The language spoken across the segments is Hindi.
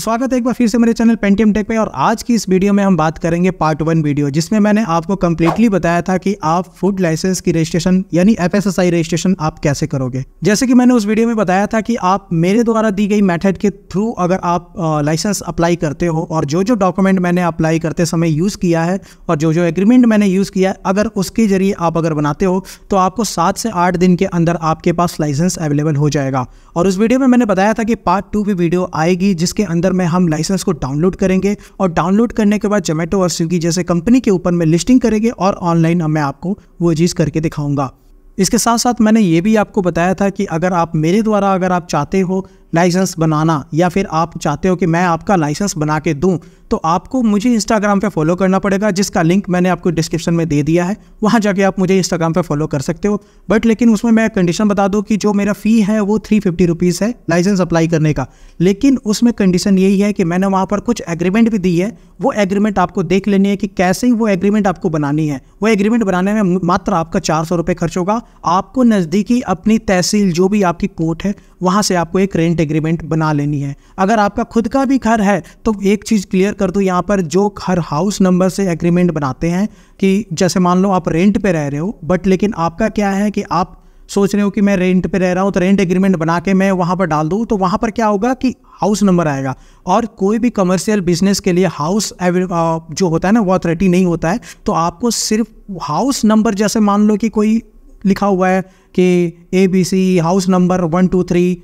स्वागत है एक बार फिर से मेरे चैनल पेंटियम टेक पे। और आज की इस वीडियो में हम बात करेंगे पार्ट 1 वीडियो, जिसमें मैंने आपको कंप्लीटली बताया था कि आप फूड लाइसेंस की रजिस्ट्रेशन यानी FSSAI रजिस्ट्रेशन आप कैसे करोगे। जैसे कि मैंने उस वीडियो में बताया था कि आप मेरे द्वारा दी गई मेथड के थ्रू अगर आप लाइसेंस अप्लाई करते हो और जो जो डॉक्यूमेंट मैंने अप्लाई करते समय यूज़ किया है और जो जो एग्रीमेंट मैंने यूज़ किया है, अगर उसके जरिए आप अगर बनाते हो तो आपको 7 से 8 दिन के अंदर आपके पास लाइसेंस अवेलेबल हो जाएगा। और उस वीडियो में मैंने बताया था कि पार्ट 2 भी वीडियो आएगी, जिसके अंदर में हम लाइसेंस को डाउनलोड करेंगे और डाउनलोड करने के बाद जोमेटो और स्विगी जैसे कंपनी के ऊपर में लिस्टिंग करेंगे और ऑनलाइन मैं आपको वो चीज़ करके दिखाऊंगा। इसके साथ साथ मैंने ये भी आपको बताया था कि अगर आप मेरे द्वारा अगर आप चाहते हो लाइसेंस बनाना या फिर आप चाहते हो कि मैं आपका लाइसेंस बना के दूं, तो आपको मुझे इंस्टाग्राम पे फॉलो करना पड़ेगा, जिसका लिंक मैंने आपको डिस्क्रिप्शन में दे दिया है। वहां जाके आप मुझे इंस्टाग्राम पे फॉलो कर सकते हो। बट लेकिन उसमें मैं कंडीशन बता दूं कि जो मेरा फ़ी है वो 350 रुपीज़ है लाइसेंस अप्लाई करने का। लेकिन उसमें कंडीशन यही है कि मैंने वहाँ पर कुछ एग्रीमेंट भी दी है, वो एग्रीमेंट आपको देख लेनी है कि कैसे ही वो एग्रीमेंट आपको बनानी है। वो एग्रीमेंट बनाने में मात्र आपका 400 रुपये खर्च होगा। आपको नज़दीकी अपनी तहसील जो भी आपकी कोर्ट है वहाँ से आपको एक रेंट एग्रीमेंट बना लेनी है। अगर आपका खुद का भी घर है तो एक चीज़ क्लियर कर दूँ, यहाँ पर जो घर हाउस नंबर से एग्रीमेंट बनाते हैं कि जैसे मान लो आप रेंट पे रह रहे हो, बट लेकिन आपका क्या है कि आप सोच रहे हो कि मैं रेंट पे रह रहा हूँ तो रेंट एग्रीमेंट बना के मैं वहाँ पर डाल दूँ, तो वहाँ पर क्या होगा कि हाउस नंबर आएगा। और कोई भी कमर्शियल बिजनेस के लिए हाउस जो होता है ना वो अथॉरिटी नहीं होता है। तो आपको सिर्फ हाउस नंबर, जैसे मान लो कि कोई लिखा हुआ है कि ABC हाउस नंबर 123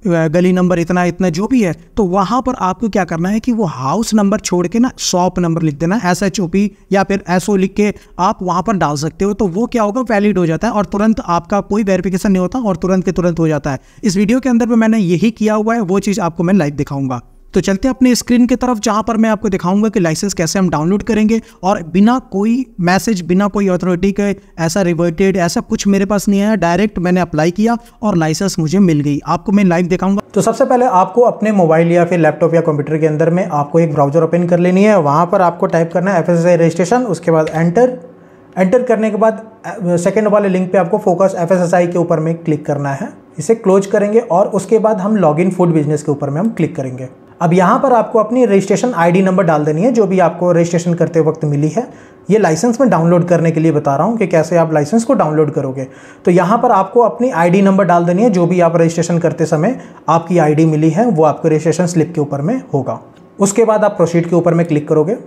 गली नंबर इतना इतना जो भी है, तो वहाँ पर आपको क्या करना है कि वो हाउस नंबर छोड़ के ना शॉप नंबर लिख देना, SHOP या फिर SO लिख के आप वहाँ पर डाल सकते हो। तो वो क्या होगा, वैलिड हो जाता है और तुरंत आपका कोई वेरिफिकेशन नहीं होता और तुरंत के तुरंत हो जाता है। इस वीडियो के अंदर में मैंने यही किया हुआ है, वो चीज़ आपको मैं लाइव दिखाऊंगा। तो चलते हैं अपने स्क्रीन की तरफ, जहां पर मैं आपको दिखाऊंगा कि लाइसेंस कैसे हम डाउनलोड करेंगे और बिना कोई मैसेज, बिना कोई अथॉरिटी के ऐसा रिवर्टेड ऐसा कुछ मेरे पास नहीं आया। डायरेक्ट मैंने अप्लाई किया और लाइसेंस मुझे मिल गई। आपको मैं लाइव दिखाऊंगा। तो सबसे पहले आपको अपने मोबाइल या फिर लैपटॉप या कंप्यूटर के अंदर में आपको एक ब्राउजर ओपन कर लेनी है। वहां पर आपको टाइप करना है FSSAI रजिस्ट्रेशन, उसके बाद एंटर करने के बाद सेकेंड वाले लिंक पे आपको फोकस FSSAI के ऊपर में क्लिक करना है। इसे क्लोज करेंगे और उसके बाद हम लॉगिन फूड बिजनेस के ऊपर में हम क्लिक करेंगे। अब यहाँ पर आपको अपनी रजिस्ट्रेशन ID नंबर डाल देनी है, जो भी आपको रजिस्ट्रेशन करते वक्त मिली है। ये लाइसेंस में डाउनलोड करने के लिए बता रहा हूँ कि कैसे आप लाइसेंस को डाउनलोड करोगे। तो यहाँ पर आपको अपनी ID नंबर डाल देनी है, जो भी आप रजिस्ट्रेशन करते समय आपकी ID मिली है वो आपको रजिस्ट्रेशन स्लिप के ऊपर में होगा। उसके बाद आप प्रोसीड के ऊपर में क्लिक करोगे।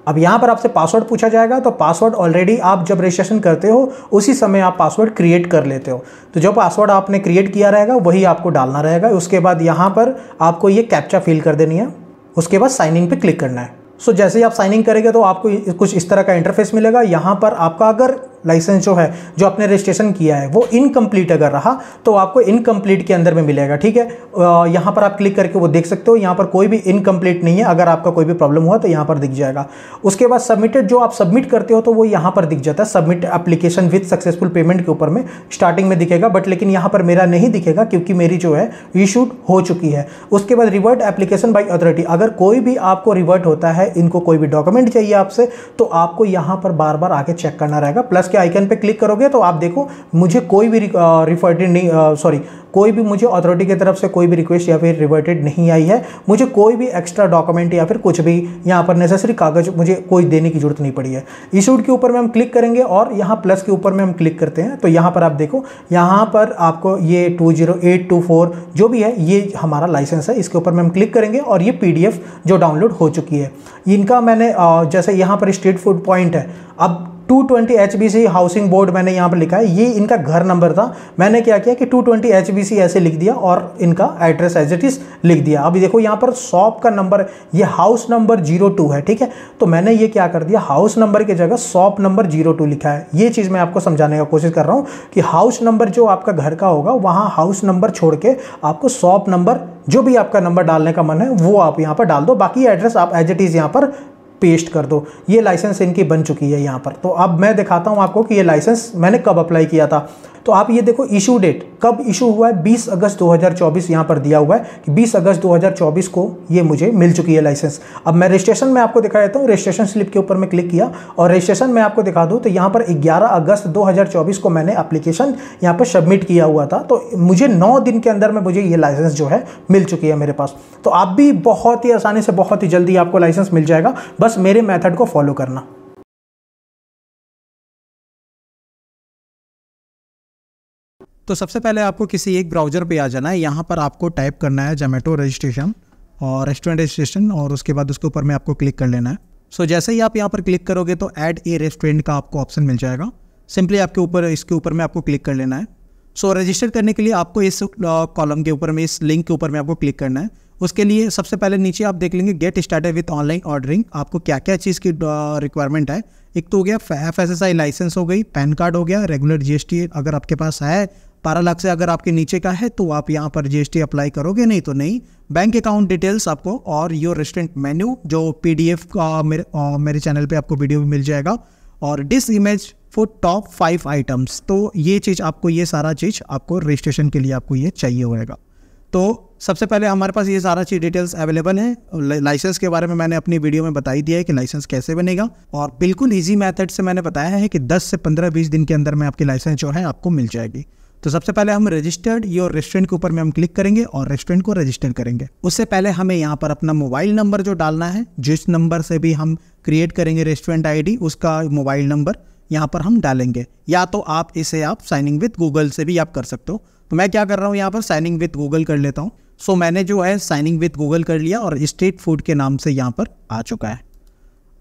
अब यहाँ पर आपसे पासवर्ड पूछा जाएगा, तो पासवर्ड ऑलरेडी आप जब रजिस्ट्रेशन करते हो उसी समय आप पासवर्ड क्रिएट कर लेते हो। तो जो पासवर्ड आपने क्रिएट किया रहेगा वही आपको डालना रहेगा। उसके बाद यहाँ पर आपको ये कैप्चा फिल कर देनी है। उसके बाद साइन इन पे क्लिक करना है। सो जैसे ही आप साइन इन करेंगे तो आपको कुछ इस तरह का इंटरफेस मिलेगा। यहाँ पर आपका अगर लाइसेंस जो है, जो आपने रजिस्ट्रेशन किया है वो इनकम्प्लीट अगर रहा तो आपको इनकम्प्लीट के अंदर में मिलेगा। ठीक है, यहाँ पर आप क्लिक करके वो देख सकते हो। यहाँ पर कोई भी इनकम्प्लीट नहीं है। अगर आपका कोई भी प्रॉब्लम हुआ तो यहाँ पर दिख जाएगा। उसके बाद सबमिटेड, जो आप सबमिट करते हो तो वो यहाँ पर दिख जाता है। Submit application with successful payment के ऊपर में स्टार्टिंग में दिखेगा, बट लेकिन यहाँ पर मेरा नहीं दिखेगा क्योंकि मेरी जो है इशूड हो चुकी है। उसके बाद रिवर्ट एप्लीकेशन बाई अथॉरिटी, अगर कोई भी आपको रिवर्ट होता है, इनको कोई भी डॉक्यूमेंट चाहिए आपसे, तो आपको यहाँ पर बार बार आके चेक करना रहेगा। प्लस के आइकन पे क्लिक करोगे तो आप देखो मुझे कोई भी रिवर्टेड नहीं, कोई भी मुझे अथॉरिटी की तरफ से कोई भी रिक्वेस्ट या फिर रिवर्टेड नहीं आई है। मुझे कोई भी एक्स्ट्रा डॉक्यूमेंट या फिर कुछ भी यहाँ पर नेसेसरी कागज मुझे कोई देने की जरूरत नहीं पड़ी है। इशूड के ऊपर में हम क्लिक करेंगे और यहाँ प्लस के ऊपर में हम क्लिक करते हैं तो यहाँ पर आप देखो, यहाँ पर आपको ये 20824 जो भी है ये हमारा लाइसेंस है। इसके ऊपर में हम क्लिक करेंगे और ये PDF जो डाउनलोड हो चुकी है। इनका मैंने जैसे यहाँ पर स्ट्रीट फूड पॉइंट है, अब 220 HBC हाउसिंग बोर्ड मैंने यहाँ पर लिखा है, ये इनका घर नंबर था। मैंने क्या किया कि 220 HBC ऐसे लिख दिया और इनका एड्रेस एज इट इज लिख दिया। अभी देखो यहाँ पर शॉप का नंबर, ये हाउस नंबर 02 है। ठीक है, तो मैंने ये क्या कर दिया, हाउस नंबर की जगह शॉप नंबर 02 लिखा है। ये चीज़ मैं आपको समझाने का कोशिश कर रहा हूँ कि हाउस नंबर जो आपका घर का होगा वहाँ हाउस नंबर छोड़ के आपको शॉप नंबर, जो भी आपका नंबर डालने का मन है वो आप यहाँ पर डाल दो। बाकी एड्रेस आप एज इट इज़ यहाँ पर पेस्ट कर दो। ये लाइसेंस इनकी बन चुकी है यहाँ पर। तो अब मैं दिखाता हूँ आपको कि ये लाइसेंस मैंने कब अप्लाई किया था। तो आप ये देखो इशू डेट कब इशू हुआ है, 20 अगस्त 2024 यहाँ पर दिया हुआ है कि 20 अगस्त 2024 को ये मुझे मिल चुकी है लाइसेंस। अब मैं रजिस्ट्रेशन में आपको दिखा देता हूँ, रजिस्ट्रेशन स्लिप के ऊपर मैं क्लिक किया और रजिस्ट्रेशन में आपको दिखा दूँ तो यहाँ पर 11 अगस्त 2024 को मैंने एप्लीकेशन यहाँ पर सबमिट किया हुआ था, तो मुझे 9 दिन के अंदर में मुझे ये लाइसेंस जो है मिल चुकी है मेरे पास। तो आप भी बहुत ही आसानी से, बहुत ही जल्दी आपको लाइसेंस मिल जाएगा, बस मेरे मेथड को फॉलो करना। तो सबसे पहले आपको किसी एक ब्राउज़र पे आ जाना है, यहाँ पर आपको टाइप करना है जोमेटो रजिस्ट्रेशन और रेस्टोरेंट रजिस्ट्रेशन, और उसके बाद उसके ऊपर में आपको क्लिक कर लेना है। सो जैसे ही आप यहाँ पर क्लिक करोगे तो ऐड ए रेस्टोरेंट का आपको ऑप्शन मिल जाएगा। सिंपली आपके ऊपर, इसके ऊपर में आपको क्लिक कर लेना है। सो रजिस्टर करने के लिए आपको इस कॉलम के ऊपर में, इस लिंक के ऊपर में आपको क्लिक करना है। उसके लिए सबसे पहले नीचे आप देख लेंगे get started with online ordering, आपको क्या क्या चीज़ की रिक्वायरमेंट है। एक तो हो गया FSSAI लाइसेंस हो गई, पैन कार्ड हो गया, रेगुलर GST अगर आपके पास है 12 लाख से अगर आपके नीचे का है तो आप यहाँ पर GST अप्लाई करोगे, नहीं तो नहीं। बैंक अकाउंट डिटेल्स आपको, और योर रेस्टोरेंट मेन्यू जो PDF का मेरे चैनल पे आपको वीडियो भी मिल जाएगा, और this image for top 5 items. तो ये चीज़ आपको, ये सारा चीज़ आपको रजिस्ट्रेशन के लिए आपको ये चाहिए होगा। तो सबसे पहले हमारे पास ये सारा चीज़ डिटेल्स अवेलेबल है। लाइसेंस के बारे में मैंने अपनी वीडियो में बता ही दिया है कि लाइसेंस कैसे बनेगा, और बिल्कुल इजी मेथड से मैंने बताया है कि 10 से 15-20 दिन के अंदर में आपकी लाइसेंस जो है आपको मिल जाएगी। तो सबसे पहले हम रजिस्टर्ड योर रेस्टोरेंट के ऊपर में हम क्लिक करेंगे और रेस्टोरेंट को रजिस्टर करेंगे। उससे पहले हमें यहाँ पर अपना मोबाइल नंबर जो डालना है, जिस नंबर से भी हम क्रिएट करेंगे रेस्टोरेंट ID, उसका मोबाइल नंबर यहाँ पर हम डालेंगे, या तो आप इसे साइनिंग विद गूगल से भी आप कर सकते हो। तो मैं क्या कर रहा हूँ, यहाँ पर साइनिंग विद गूगल कर लेता हूँ। सो मैंने जो है साइनिंग विद गूगल कर लिया और स्ट्रीट फूड के नाम से यहाँ पर आ चुका है।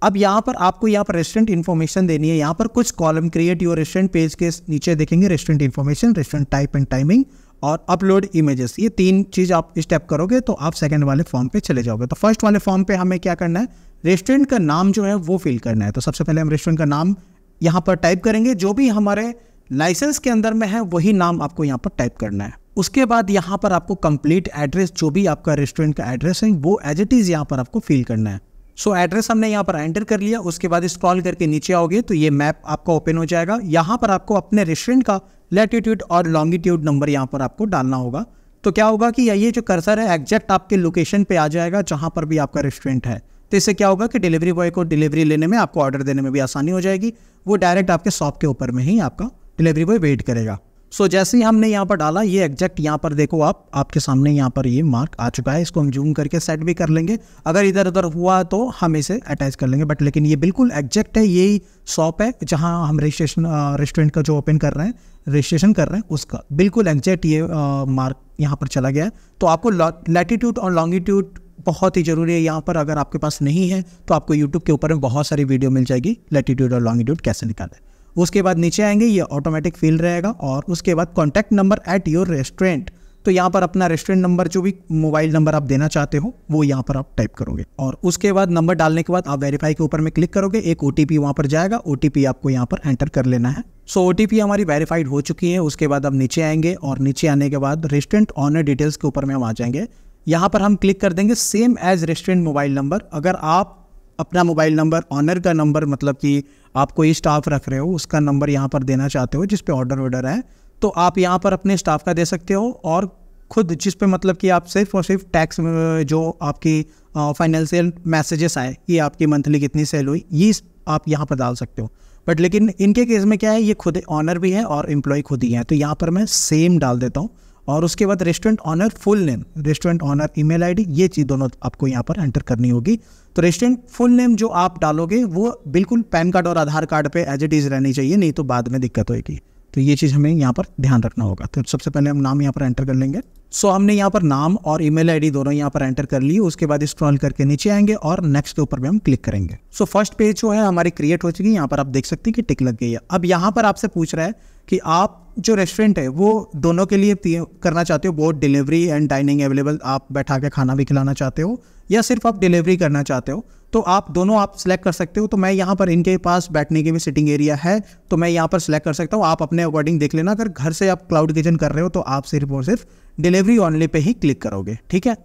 अब यहाँ पर आपको यहाँ पर रेस्टोरेंट इन्फॉर्मेशन देनी है। यहाँ पर कुछ column, create your restaurant page के नीचे देखेंगे restaurant information, restaurant type and timing और अपलोड इमेजेस। ये 3 चीज़ आप स्टेप करोगे तो आप सेकंड वाले फॉर्म पे चले जाओगे। तो फर्स्ट वाले फॉर्म पे हमें क्या करना है, रेस्टोरेंट का नाम जो है वो फिल करना है। तो सबसे पहले हम रेस्टोरेंट का नाम यहाँ पर टाइप करेंगे, जो भी हमारे लाइसेंस के अंदर में है वही नाम आपको यहाँ पर टाइप करना है। उसके बाद यहाँ पर आपको कंप्लीट एड्रेस, जो भी आपका रेस्टोरेंट का एड्रेस है वो एज इट इज़ यहाँ पर आपको फिल करना है। सो एड्रेस हमने यहाँ पर एंटर कर लिया। उसके बाद स्क्रॉल करके नीचे आओगे तो ये मैप आपका ओपन हो जाएगा। यहाँ पर आपको अपने रेस्टोरेंट का लैटिट्यूड और लॉन्गिट्यूड नंबर यहाँ पर आपको डालना होगा। तो क्या होगा कि ये जो कर्सर है एग्जैक्ट आपके लोकेशन पे आ जाएगा जहाँ पर भी आपका रेस्टोरेंट है। तो इससे क्या होगा कि डिलीवरी बॉय को डिलीवरी लेने में, आपको ऑर्डर देने में भी आसानी हो जाएगी। वो डायरेक्ट आपके शॉप के ऊपर में ही आपका डिलीवरी बॉय वेट करेगा। सो जैसे ही हमने यहाँ पर डाला, ये एग्जैक्ट यहाँ पर देखो आपके सामने यहाँ पर ये मार्क आ चुका है। इसको हम जूम करके सेट भी कर लेंगे, अगर इधर उधर हुआ तो हम इसे अटैच कर लेंगे, बट लेकिन ये बिल्कुल एग्जैक्ट है। यही शॉप है जहाँ हम रेस्टोरेंट का जो ओपन कर रहे हैं, रजिस्ट्रेशन कर रहे हैं, उसका बिल्कुल एग्जैक्ट ये मार्क यहाँ पर चला गया है। तो आपको लैटिट्यूड और लॉन्गिट्यूड बहुत ही ज़रूरी है यहाँ पर। अगर आपके पास नहीं है तो आपको यूट्यूब के ऊपर में बहुत सारी वीडियो मिल जाएगी लैटिट्यूड और लॉन्गिट्यूड कैसे निकालें। उसके बाद नीचे आएंगे, ये ऑटोमेटिक फिल रहेगा। और उसके बाद contact number at your restaurant, तो यहाँ पर अपना रेस्टोरेंट नंबर, जो भी मोबाइल नंबर आप देना चाहते हो वो यहाँ पर आप टाइप करोगे। और उसके बाद नंबर डालने के बाद आप वेरीफाई के ऊपर में क्लिक करोगे, एक OTP वहाँ पर जाएगा। OTP आपको यहाँ पर एंटर कर लेना है। सो OTP हमारी वेरीफाइड हो चुकी है। उसके बाद अब नीचे आएंगे और नीचे आने के बाद रेस्टोरेंट ऑनर डिटेल्स के ऊपर में हम आ जाएंगे। यहाँ पर हम क्लिक कर देंगे same as restaurant mobile number. अगर आप अपना मोबाइल नंबर, ऑनर का नंबर, मतलब कि आप कोई स्टाफ रख रहे हो उसका नंबर यहाँ पर देना चाहते हो जिस पे ऑर्डर है, तो आप यहाँ पर अपने स्टाफ का दे सकते हो। और खुद जिस पे मतलब कि आप सिर्फ और सिर्फ टैक्स, जो आपकी फाइनेंशियल मैसेजेस आए कि आपकी मंथली कितनी सेल हुई, ये आप यहाँ पर डाल सकते हो। बट लेकिन इनके केस में क्या है, ये खुद ऑनर भी है और एम्प्लॉय खुद ही है, तो यहाँ पर मैं सेम डाल देता हूँ। और उसके बाद restaurant owner full name, restaurant owner email ID, ये चीज़ दोनों आपको यहाँ पर एंटर करनी होगी। तो रेस्टोरेंट फुल नेम जो आप डालोगे वो बिल्कुल पैन कार्ड और आधार कार्ड पे एज इट इज़ रहनी चाहिए, नहीं तो बाद में दिक्कत होगी। तो ये चीज़ हमें यहाँ पर ध्यान रखना होगा। तो सबसे पहले हम नाम यहाँ पर एंटर कर लेंगे। सो हमने यहाँ पर नाम और ईमेल ID दोनों यहाँ पर एंटर कर लिए। उसके बाद स्क्रॉल करके नीचे आएंगे और नेक्स्ट के ऊपर भी हम क्लिक करेंगे। सो फर्स्ट पेज जो है हमारी क्रिएट हो चुकी है। यहाँ पर आप देख सकते हैं कि टिक लग गई है। अब यहाँ पर आपसे पूछ रहा है कि आप जो रेस्टोरेंट है वो दोनों के लिए करना चाहते हो, both delivery and dining available, आप बैठा के खाना भी खिलाना चाहते हो या सिर्फ आप डिलीवरी करना चाहते हो, तो आप दोनों आप सिलेक्ट कर सकते हो। तो मैं यहाँ पर इनके पास बैठने की भी सिटिंग एरिया है, तो मैं यहाँ पर सिलेक्ट कर सकता हूँ। आप अपने अकॉर्डिंग देख लेना। अगर घर से आप क्लाउड किचन कर रहे हो तो आप सिर्फ और सिर्फ डिलीवरी ऑनली पे ही क्लिक करोगे, ठीक है।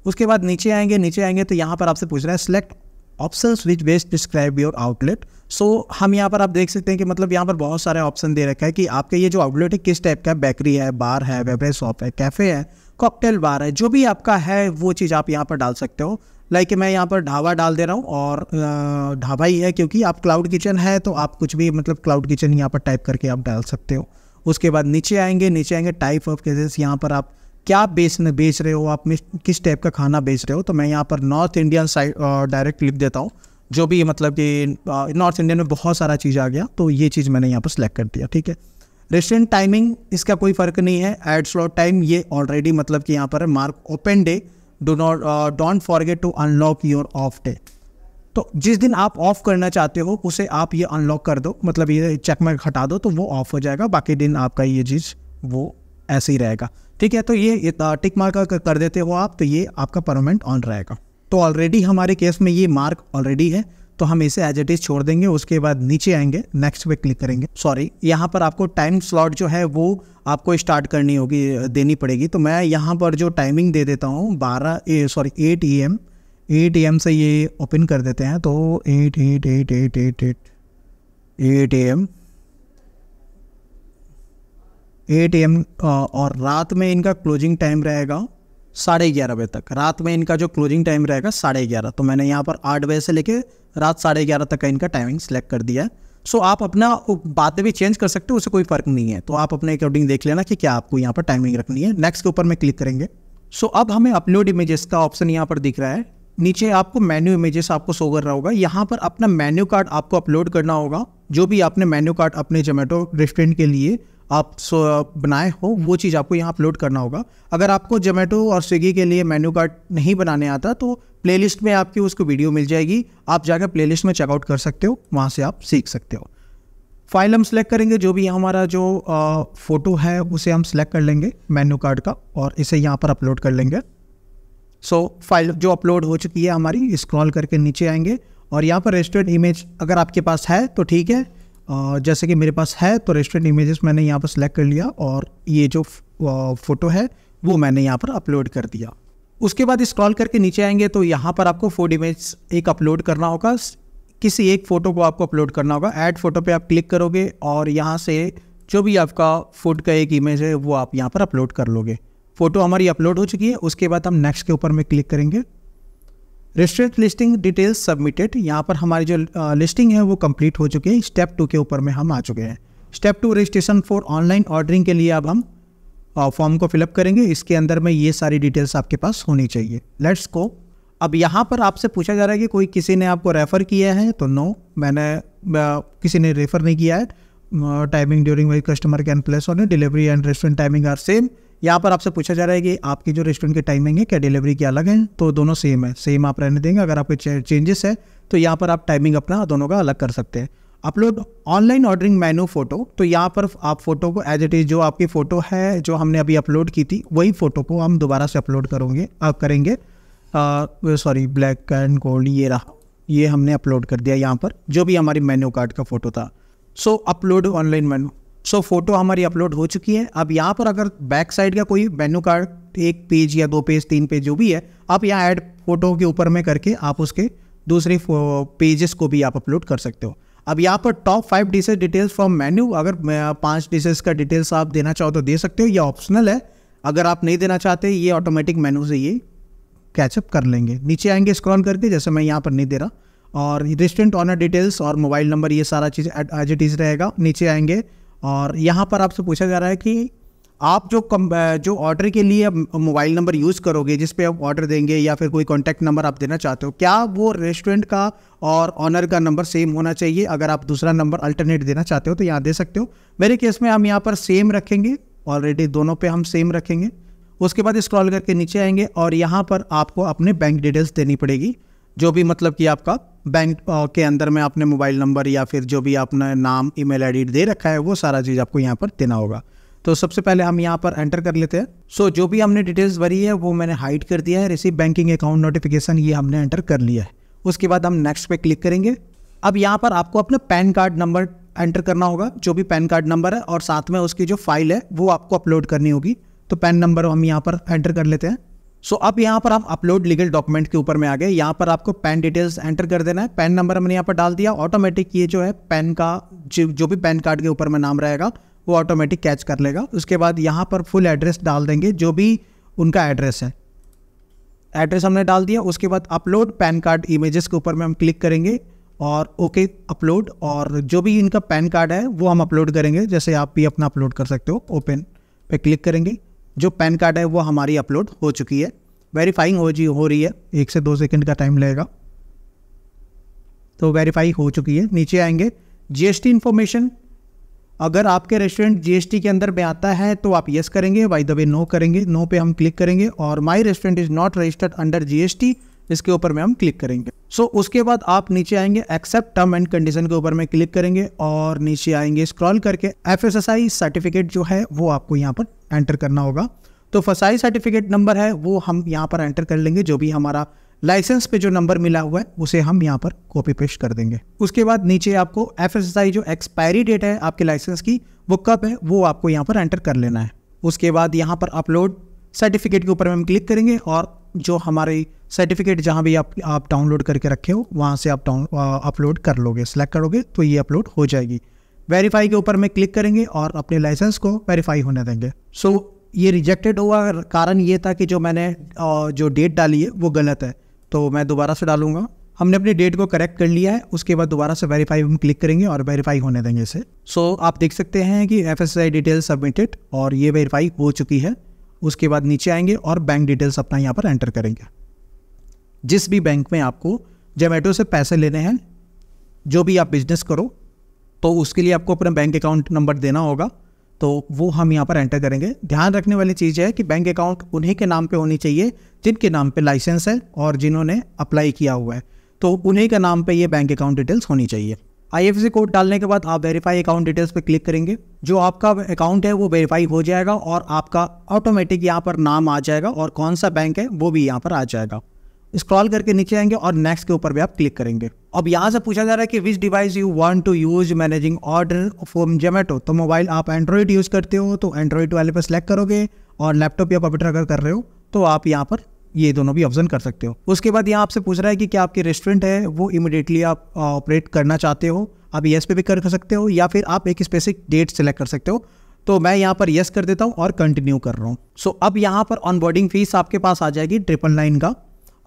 उसके बाद नीचे आएंगे तो यहाँ पर आपसे पूछ रहा है select options which best describe your outlet. So हम यहाँ पर आप देख सकते हैं कि मतलब यहाँ पर बहुत सारे ऑप्शन दे रखा है कि आपके ये जो आउटलेट है किस टाइप का है, बेकरी है, बार है, बेवरेज शॉप है, कैफ़े है, कॉकटेल बार है, जो भी आपका है वो चीज़ आप यहाँ पर डाल सकते हो। लाइक मैं यहाँ पर ढाबा डाल दे रहा हूँ और ढाबा ही है क्योंकि आप क्लाउड किचन है तो आप कुछ भी मतलब क्लाउड किचन यहाँ पर टाइप करके आप डाल सकते हो। उसके बाद नीचे आएंगे टाइप ऑफ केसेस, यहाँ पर आप क्या बेच रहे हो, आप किस टाइप का खाना बेच रहे हो। तो मैं यहाँ पर नॉर्थ इंडियन साइड डायरेक्ट लिख देता हूँ, जो भी मतलब कि नॉर्थ इंडियन में बहुत सारा चीज़ आ गया तो ये चीज़ मैंने यहाँ पर सिलेक्ट कर दिया, ठीक है। रेस्टोरेंट टाइमिंग इसका कोई फ़र्क नहीं है, एड स्लॉट टाइम ये ऑलरेडी मतलब कि यहाँ पर है, mark open day, don't forget to unlock your off day. तो जिस दिन आप ऑफ करना चाहते हो उसे आप ये अनलॉक कर दो, मतलब ये चेक मार्क हटा दो तो वो ऑफ हो जाएगा, बाकी दिन आपका ये चीज़ वो ऐसे ही रहेगा, ठीक है। तो ये टिक मार्क कर देते हो आप तो ये आपका परमानेंट ऑन रहेगा। तो ऑलरेडी हमारे केस में ये मार्क ऑलरेडी है तो हम इसे एज इट इज़ छोड़ देंगे। उसके बाद नीचे आएंगे, नेक्स्ट पे क्लिक करेंगे। सॉरी, यहाँ पर आपको टाइम स्लॉट जो है वो आपको स्टार्ट करनी होगी, देनी पड़ेगी। तो मैं यहाँ पर जो टाइमिंग दे देता हूँ 8 AM से ये ओपन कर देते हैं। तो 8 AM और रात में इनका क्लोजिंग टाइम रहेगा 11:30 बजे तक। रात में इनका जो क्लोजिंग टाइम रहेगा 11:30। तो मैंने यहाँ पर 8 बजे से लेके रात 11:30 तक का इनका टाइमिंग सेलेक्ट कर दिया है। सो आप अपना बातें भी चेंज कर सकते हो, उससे कोई फ़र्क नहीं है। तो आप अपने अकॉर्डिंग देख लेना कि क्या आपको यहाँ पर टाइमिंग रखनी है। नेक्स्ट के ऊपर में क्लिक करेंगे। सो अब हमें अपलोड इमेजेस का ऑप्शन यहाँ पर दिख रहा है। नीचे आपको मेन्यू इमेजेस आपको शो कर रहा होगा, यहाँ पर अपना मेन्यू कार्ड आपको अपलोड करना होगा। जो भी आपने मेन्यू कार्ड अपने जोमेटो रेस्टोरेंट के लिए आप बनाए हो वो चीज़ आपको यहाँ अपलोड करना होगा। अगर आपको जोमेटो और स्विगी के लिए मेन्यू कार्ड नहीं बनाने आता तो प्लेलिस्ट में आपकी उसको वीडियो मिल जाएगी, आप जाकर प्लेलिस्ट में चेकआउट कर सकते हो, वहाँ से आप सीख सकते हो। फाइल हम सेलेक्ट करेंगे, जो भी हमारा जो फ़ोटो है उसे हम सेलेक्ट कर लेंगे मेन्यू कार्ड का और इसे यहाँ पर अपलोड कर लेंगे। सो फाइल जो अपलोड हो चुकी है हमारी, स्क्रॉल करके नीचे आएंगे और यहाँ पर रेस्टोरेंट इमेज अगर आपके पास है तो ठीक है, जैसे कि मेरे पास है तो रेस्टोरेंट इमेजेस मैंने यहाँ पर सिलेक्ट कर लिया और ये जो फ़ोटो है वो मैंने यहाँ पर अपलोड कर दिया। उसके बाद स्क्रॉल करके नीचे आएंगे तो यहाँ पर आपको फूड इमेज एक अपलोड करना होगा, किसी एक फ़ोटो को आपको अपलोड करना होगा। ऐड फ़ोटो पे आप क्लिक करोगे और यहाँ से जो भी आपका फूड का एक इमेज है वो आप यहाँ पर अपलोड कर लोगे। फ़ोटो हमारी अपलोड हो चुकी है। उसके बाद हम नेक्स्ट के ऊपर में क्लिक करेंगे। रेस्टोरेंट लिस्टिंग डिटेल्स सबमिटेड, यहाँ पर हमारी जो लिस्टिंग है वो कंप्लीट हो चुकी है। स्टेप 2 के ऊपर में हम आ चुके हैं। Step 2 registration for online ordering के लिए अब हम फॉर्म को फिलअप करेंगे। इसके अंदर में ये सारी डिटेल्स आपके पास होनी चाहिए। Let's go. अब यहाँ पर आपसे पूछा जा रहा है कि कोई किसी ने आपको रेफ़र किया है, तो नो, किसी ने रेफ़र नहीं किया है। Timing during which customer can place on delivery and restaurant timing are same. यहाँ पर आपसे पूछा जा रहा है कि आपकी जो रेस्टोरेंट की टाइमिंग है क्या डिलीवरी की अलग है, तो दोनों सेम है, सेम आप रहने देंगे। अगर आपके चेंजेस है तो यहाँ पर आप टाइमिंग अपना दोनों का अलग कर सकते हैं। अपलोड ऑनलाइन ऑर्डरिंग मेनू फ़ोटो, तो यहाँ पर आप फ़ोटो को एज इट इज़ जो आपकी फ़ोटो है जो हमने अभी अपलोड की थी वही फ़ोटो को हम दोबारा से अपलोड करेंगे। सॉरी, ब्लैक एंड गोल्ड ये रहा, ये हमने अपलोड कर दिया यहाँ पर जो भी हमारी मेन्यू कार्ड का फ़ोटो था। सो अपलोड ऑनलाइन मेनू, सो फ़ोटो हमारी अपलोड हो चुकी है। अब यहाँ पर अगर बैक साइड का कोई मेन्यू कार्ड 1 पेज या 2 पेज 3 पेज जो भी है, आप यहाँ ऐड फ़ोटो के ऊपर में करके आप उसके दूसरे पेजेस को भी आप अपलोड कर सकते हो। अब यहाँ पर top 5 dishes details from menu, अगर 5 डिशेज़ का डिटेल्स आप देना चाहो तो दे सकते हो, ये ऑप्शनल है। अगर आप नहीं देना चाहते ये ऑटोमेटिक मेनू से ये कैचअप कर लेंगे। नीचे आएंगे स्क्रॉल करके, जैसे मैं यहाँ पर नहीं दे रहा, और रेस्टोरेंट ऑनर डिटेल्स और मोबाइल नंबर ये सारा चीज़ एज इट इज़ रहेगा। नीचे आएंगे और यहाँ पर आपसे पूछा जा रहा है कि आप जो ऑर्डर के लिए मोबाइल नंबर यूज़ करोगे जिस पे आप ऑर्डर देंगे या फिर कोई कॉन्टैक्ट नंबर आप देना चाहते हो, क्या वो रेस्टोरेंट का और ऑनर का नंबर सेम होना चाहिए। अगर आप दूसरा नंबर अल्टरनेट देना चाहते हो तो यहाँ दे सकते हो। मेरे केस में हम यहाँ पर सेम रखेंगे, ऑलरेडी दोनों पे हम सेम रखेंगे। उसके बाद स्क्रॉल करके नीचे आएंगे और यहाँ पर आपको अपने बैंक डिटेल्स देनी पड़ेगी, जो भी मतलब कि आपका बैंक के अंदर में आपने मोबाइल नंबर या फिर जो भी आपने नाम ईमेल आईडी दे रखा है वो सारा चीज़ आपको यहाँ पर देना होगा। तो सबसे पहले हम यहाँ पर एंटर कर लेते हैं। सो जो भी हमने डिटेल्स भरी है वो मैंने हाइड कर दिया है। रिसीव बैंकिंग अकाउंट नोटिफिकेशन ये हमने एंटर कर लिया है। उसके बाद हम नेक्स्ट पे क्लिक करेंगे। अब यहाँ पर आपको अपना पैन कार्ड नंबर एंटर करना होगा, जो भी पैन कार्ड नंबर है, और साथ में उसकी जो फाइल है वो आपको अपलोड करनी होगी। तो पैन नंबर हम यहाँ पर एंटर कर लेते हैं। सो अब यहाँ पर हम अपलोड लीगल डॉक्यूमेंट के ऊपर में आ गए। यहाँ पर आपको पैन डिटेल्स एंटर कर देना है। पैन नंबर हमने यहाँ पर डाल दिया। ऑटोमेटिक ये जो है पैन का जो भी पैन कार्ड के ऊपर में नाम रहेगा वो ऑटोमेटिक कैच कर लेगा। उसके बाद यहाँ पर फुल एड्रेस डाल देंगे, जो भी उनका एड्रेस है, एड्रेस हमने डाल दिया। उसके बाद अपलोड पैन कार्ड इमेजेस के ऊपर में हम क्लिक करेंगे और ओके अपलोड, और जो भी इनका पैन कार्ड है वो हम अपलोड करेंगे। जैसे आप भी अपना अपलोड कर सकते हो। ओपन पे क्लिक करेंगे। जो पैन कार्ड है वो हमारी अपलोड हो चुकी है। वेरीफाइंग हो रही है, 1 से 2 सेकंड का टाइम लगेगा। तो वेरीफाई हो चुकी है। नीचे आएंगे जीएसटी इन्फॉर्मेशन। अगर आपके रेस्टोरेंट जीएसटी के अंदर में आता है तो आप यस करेंगे, बाय द वे नो करेंगे। नो पे हम क्लिक करेंगे और माई restaurant is not registered under GST, इसके ऊपर में हम क्लिक करेंगे। सो उसके बाद आप नीचे आएंगे एक्सेप्ट टर्म एंड कंडीशन के ऊपर में क्लिक करेंगे और नीचे आएंगे स्क्रॉल करके एफएसएसआई सर्टिफिकेट जो है वो आपको यहाँ पर एंटर करना होगा। तो एफएसएसआई सर्टिफिकेट नंबर है वो हम यहाँ पर एंटर कर लेंगे। जो भी हमारा लाइसेंस पे जो नंबर मिला हुआ है उसे हम यहाँ पर कॉपी पेस्ट कर देंगे। उसके बाद नीचे आपको एफएसएसआई जो एक्सपायरी डेट है आपके लाइसेंस की वो कब है वो आपको यहाँ पर एंटर कर लेना है। उसके बाद यहाँ पर अपलोड सर्टिफिकेट के ऊपर हम क्लिक करेंगे और जो हमारी सर्टिफिकेट जहाँ भी आप डाउनलोड करके रखे हो वहाँ से आप अपलोड कर लोगे, सेलेक्ट करोगे तो ये अपलोड हो जाएगी। वेरीफाई के ऊपर में क्लिक करेंगे और अपने लाइसेंस को वेरीफाई होने देंगे। सो ये रिजेक्टेड हुआ, कारण ये था कि जो मैंने जो डेट डाली है वो गलत है, तो मैं दोबारा से डालूंगा। हमने अपनी डेट को करेक्ट कर लिया है। उसके बाद दोबारा से वेरीफाई हम क्लिक करेंगे और वेरीफाई होने देंगे इसे। सो आप देख सकते हैं कि एफएसएसआई डिटेल सबमिटेड और ये वेरीफाई हो चुकी है। उसके बाद नीचे आएंगे और बैंक डिटेल्स अपना यहाँ पर एंटर करेंगे। जिस भी बैंक में आपको जोमेटो से पैसे लेने हैं, जो भी आप बिजनेस करो, तो उसके लिए आपको अपना बैंक अकाउंट नंबर देना होगा, तो वो हम यहाँ पर एंटर करेंगे। ध्यान रखने वाली चीज़ है कि बैंक अकाउंट उन्हीं के नाम पे होनी चाहिए जिनके नाम पे लाइसेंस है और जिन्होंने अप्लाई किया हुआ है, तो उन्हीं के नाम पे ये बैंक अकाउंट डिटेल्स होनी चाहिए। आईएफएससी कोड डालने के बाद आप वेरीफाई अकाउंट डिटेल्स पे क्लिक करेंगे। जो आपका अकाउंट है वो वेरीफाई हो जाएगा और आपका ऑटोमेटिक यहाँ पर नाम आ जाएगा और कौन सा बैंक है वो भी यहाँ पर आ जाएगा। स्क्रॉल करके नीचे आएंगे और नेक्स्ट के ऊपर भी आप क्लिक करेंगे। अब यहाँ से पूछा जा रहा है कि which device you want to use managing order from Zomato. तो मोबाइल आप एंड्रॉइड यूज़ करते हो तो एंड्रॉइड वाले पर सेलेक्ट करोगे, और लैपटॉप या कंप्यूटर अगर कर रहे हो तो आप यहाँ पर ये दोनों भी ऑप्शन कर सकते हो। उसके बाद यहाँ आपसे पूछ रहा है कि क्या आपके रेस्टोरेंट है वो इमीडिएटली आप ऑपरेट करना चाहते हो। आप येस पे भी कर सकते हो या फिर आप एक स्पेसिफिक डेट सेलेक्ट कर सकते हो। तो मैं यहाँ पर येस कर देता हूँ और कंटिन्यू कर रहा हूँ। सो अब यहाँ पर ऑनबोर्डिंग फीस आपके पास आ जाएगी 999 का।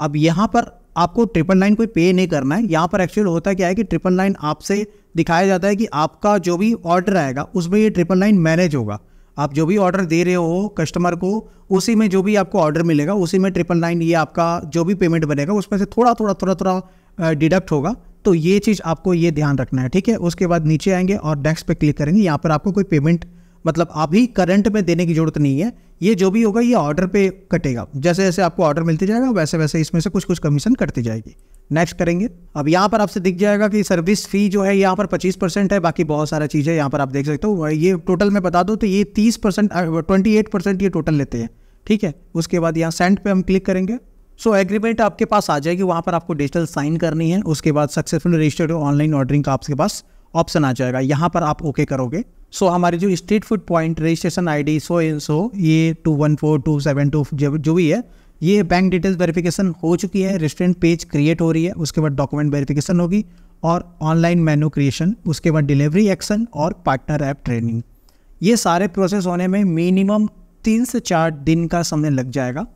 अब यहाँ पर आपको 999 कोई पे नहीं करना है। यहाँ पर एक्चुअल होता क्या है कि 999 आपसे दिखाया जाता है कि आपका जो भी ऑर्डर आएगा उसमें ये 999 मैनेज होगा। आप जो भी ऑर्डर दे रहे हो कस्टमर को, उसी में जो भी आपको ऑर्डर मिलेगा उसी में 999 ये आपका जो भी पेमेंट बनेगा उसमें से थोड़ा थोड़ा डिडक्ट होगा। तो ये चीज़ आपको ये ध्यान रखना है, ठीक है। उसके बाद नीचे आएंगे और नेक्स्ट पे क्लिक करेंगे। यहाँ पर आपको कोई पेमेंट मतलब अभी करंट में देने की जरूरत नहीं है। ये जो भी होगा ये ऑर्डर पे कटेगा। जैसे जैसे आपको ऑर्डर मिलते जाएगा वैसे वैसे इसमें से कुछ कुछ कमीशन कटती जाएगी। नेक्स्ट करेंगे। अब यहाँ पर आपसे दिख जाएगा कि सर्विस फी जो है यहाँ पर 25% है, बाकी बहुत सारा चीज़ है यहाँ पर आप देख सकते हो। ये टोटल में बता दो तो ये 30% 28% ये टोटल लेते हैं, ठीक है। उसके बाद यहाँ सेंड पे हम क्लिक करेंगे। सो एग्रीमेंट आपके पास आ जाएगी, वहाँ पर आपको डिजिटल साइन करनी है। उसके बाद सक्सेसफुल रजिस्टर्ड ऑनलाइन ऑर्डरिंग का आपके पास ऑप्शन आ जाएगा, यहाँ पर आप ओके करोगे। सो हमारी जो street food point registration ID so ये 214272 जो भी है ये बैंक डिटेल्स वेरिफिकेशन हो चुकी है। रेस्टोरेंट पेज क्रिएट हो रही है। उसके बाद डॉक्यूमेंट वेरिफिकेशन होगी और ऑनलाइन मेनू क्रिएशन, उसके बाद डिलीवरी एक्शन और पार्टनर ऐप ट्रेनिंग। ये सारे प्रोसेस होने में मिनिमम 3 से 4 दिन का समय लग जाएगा,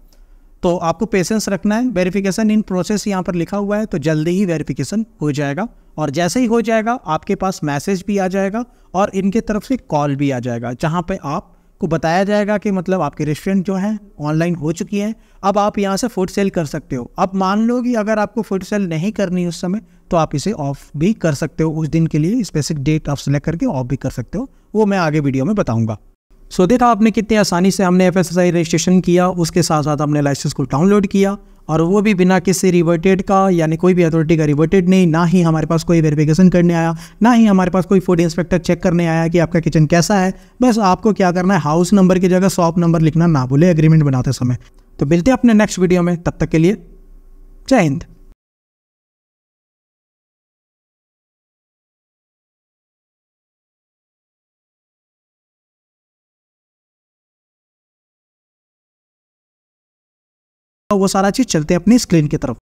तो आपको पेशेंस रखना है। वेरिफिकेशन इन प्रोसेस यहाँ पर लिखा हुआ है, तो जल्दी ही वेरिफिकेशन हो जाएगा और जैसे ही हो जाएगा आपके पास मैसेज भी आ जाएगा और इनके तरफ से कॉल भी आ जाएगा, जहाँ पे आपको बताया जाएगा कि मतलब आपके रेस्टोरेंट जो है ऑनलाइन हो चुकी है, अब आप यहाँ से फूड सेल कर सकते हो। अब मान लो कि अगर आपको फूड सेल नहीं करनी उस समय तो आप इसे ऑफ भी कर सकते हो। उस दिन के लिए स्पेसिफिक डेट आप सेलेक्ट करके ऑफ भी कर सकते हो, वो मैं आगे वीडियो में बताऊँगा। सो देखा आपने कितनी आसानी से हमने एफएसएसआई रजिस्ट्रेशन किया, उसके साथ साथ हमने लाइसेंस को डाउनलोड किया और वो भी बिना किसी रिवर्टेड का, यानी कोई भी अथॉरिटी का रिवर्टेड नहीं, ना ही हमारे पास कोई वेरिफिकेशन करने आया, ना ही हमारे पास कोई फूड इंस्पेक्टर चेक करने आया कि आपका किचन कैसा है। बस आपको क्या करना है, हाउस नंबर की जगह शॉप नंबर लिखना ना भूले एग्रीमेंट बनाते समय। तो मिलते हैं अपने नेक्स्ट वीडियो में, तब तक के लिए जय हिंद। वो सारा चीज चलते हैं अपनी स्क्रीन की तरफ।